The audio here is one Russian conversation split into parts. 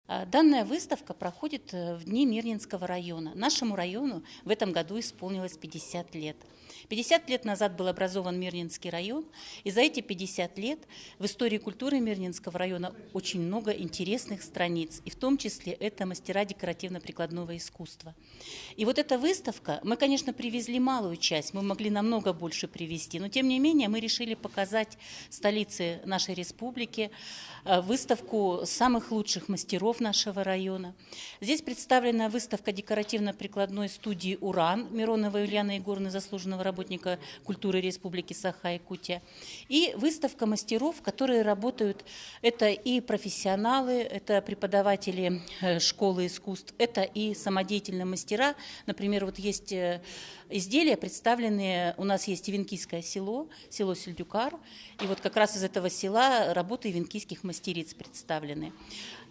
Данная выставка проходит в дни Мирнинского района. Нашему району в этом году исполнилось 50 лет. 50 лет назад был образован Мирнинский район, и за эти 50 лет в истории культуры Мирнинского района очень много интересных страниц, и в том числе это мастера декоративно-прикладного искусства. И вот эта выставка, мы, конечно, привезли малую часть, мы могли намного больше привезти, но тем не менее мы решили показать столице нашей республики выставку самых лучших мастеров нашего района. Здесь представлена выставка декоративно-прикладной студии «Уран» Миронова Ульяны Егоровны, заслуженного работника культуры Республики Саха-Якутия, и выставка мастеров, которые работают, это и профессионалы, это преподаватели школы искусств, это и самодеятельные мастера. Например, вот есть изделия, представленные, у нас есть Ивенкийское село, село Сельдюкар, и вот как раз из этого села работы ивенкийских мастериц представлены.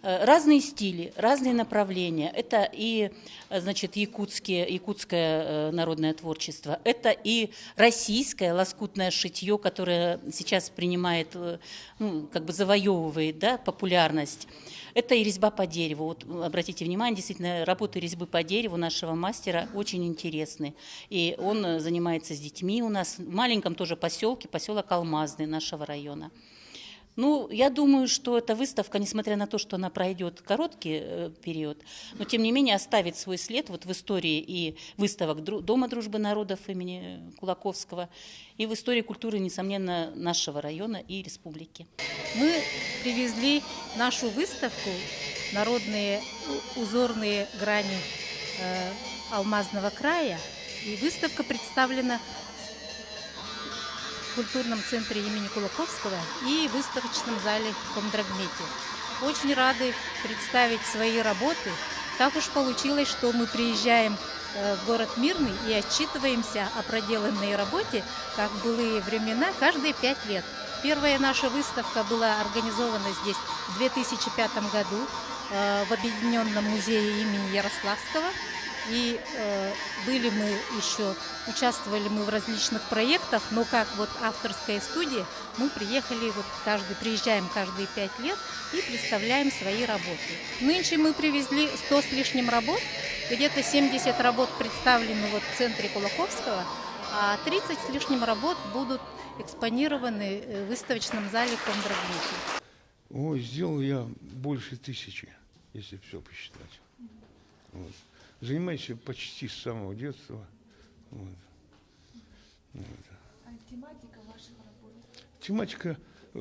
Разные стили, разные направления. Это и, значит, якутское народное творчество, это и российское лоскутное шитье, которое сейчас принимает, как бы завоевывает, да, популярность. Это и резьба по дереву. Вот, обратите внимание, действительно, работы резьбы по дереву нашего мастера очень интересны. И он занимается с детьми у нас в маленьком тоже поселке, поселок Алмазный нашего района. Ну, я думаю, что эта выставка, несмотря на то, что она пройдет короткий период, но тем не менее оставит свой след вот в истории и выставок Дома дружбы народов имени Кулаковского, и в истории культуры, несомненно, нашего района и республики. Мы привезли нашу выставку «Народные узорные грани Алмазного края», и выставка представлена в культурном центре имени Кулаковского и выставочном зале в Комдрагмете. Очень рады представить свои работы. Так уж получилось, что мы приезжаем в город Мирный и отчитываемся о проделанной работе, как в былые времена, каждые 5 лет. Первая наша выставка была организована здесь в 2005 году в Объединенном музее имени Ярославского. И участвовали мы в различных проектах, но как вот авторская студия мы приезжаем каждые 5 лет и представляем свои работы. Нынче мы привезли 100 с лишним работ, где-то 70 работ представлены вот в центре Кулаковского, а 30 с лишним работ будут экспонированы в выставочном зале Комдрагмете. Ой, сделал я больше 1000, если все посчитать. Вот. Занимаюсь почти с самого детства. Вот. А тематика ваших работ? Тематика,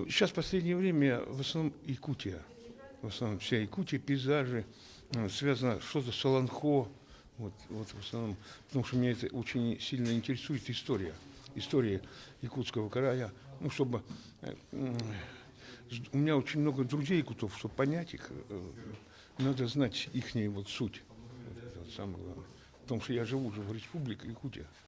сейчас в последнее время в основном Якутия. В основном вся Якутия, пейзажи, связано что-то с Солонхо. Вот в основном, потому что меня это очень сильно интересует история Якутского края. Ну, чтобы у меня очень много друзей якутов, чтобы понять их, надо знать их вот суть. Вот это вот самое главное. Потому что я живу уже в Республике Якутия.